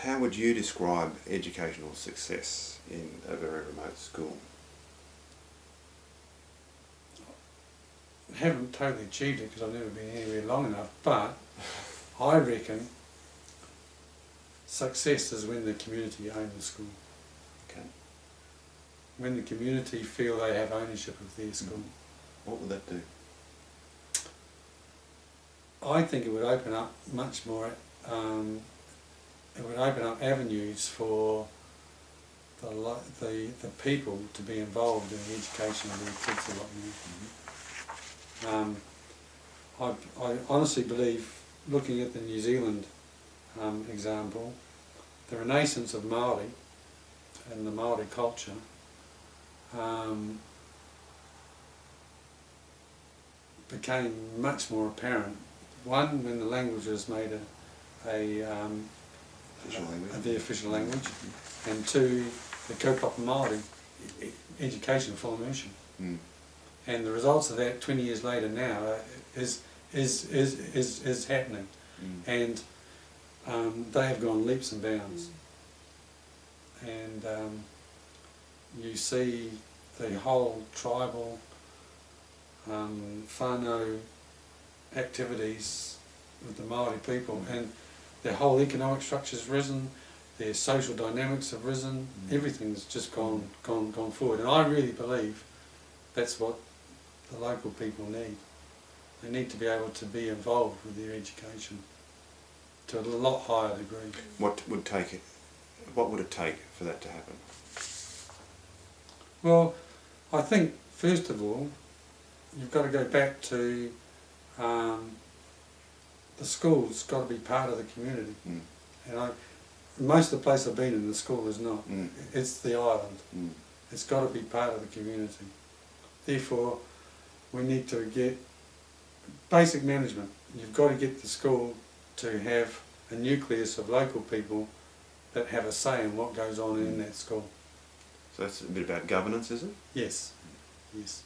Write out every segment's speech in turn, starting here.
How would you describe educational success in a very remote school? I haven't totally achieved it because I've never been anywhere long enough, but I reckon success is when the community own the school. Okay. When the community feel they have ownership of their school. What would that do? I think it would open up much more, it would open up avenues for the people to be involved in the education of their kids a lot more. I honestly believe, looking at the New Zealand example, the renaissance of Māori and the Māori culture became much more apparent. One, when the language was made the official language, and two, the kaupapa Māori education, full immersion. And the results of that 20 years later now is happening, and they have gone leaps and bounds. And you see the whole tribal whānau activities with the Māori people, and their whole economic structure's risen, their social dynamics have risen, everything's just gone forward. And I really believe that's what the local people need. They need to be able to be involved with their education to a lot higher degree. What would it take for that to happen? Well, I think first of all, you've got to go back to the school's got to be part of the community. And most of the place I've been in, the school is not. It's the island. It's got to be part of the community. Therefore, we need to get basic management. You've got to get the school to have a nucleus of local people that have a say in what goes on in that school. So that's a bit about governance, is it? Yes, yes.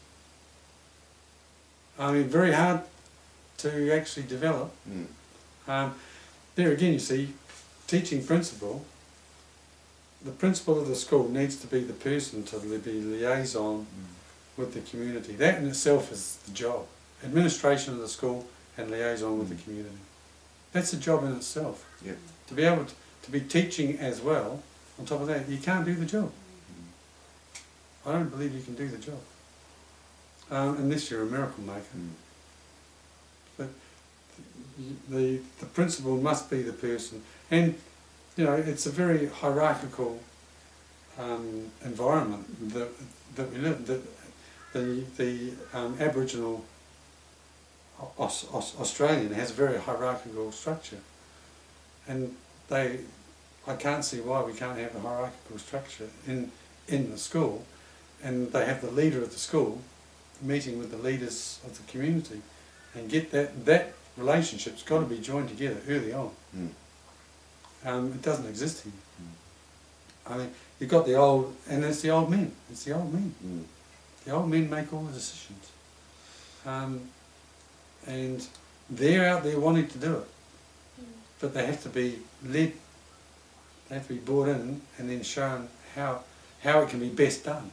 I mean, very hard to actually develop. There again, you see, teaching principal, the principal of the school needs to be the person to be liaison with the community. That in itself is the job. Administration of the school and liaison with the community. That's a job in itself. Yep. To be able to be teaching as well, on top of that, you can't do the job. I don't believe you can do the job. Unless you're a miracle maker. But the principal must be the person. And, you know, it's a very hierarchical environment that we live in. The Aboriginal Australian has a very hierarchical structure, and I can't see why we can't have a hierarchical structure in the school, and they have the leader of the school meeting with the leaders of the community, and get that relationship's got to be joined together early on. It doesn't exist here. I mean, you've got the old, and it's the old men. It's the old men. The old men make all the decisions. And they're out there wanting to do it. But they have to be led, they have to be brought in and then shown how it can be best done.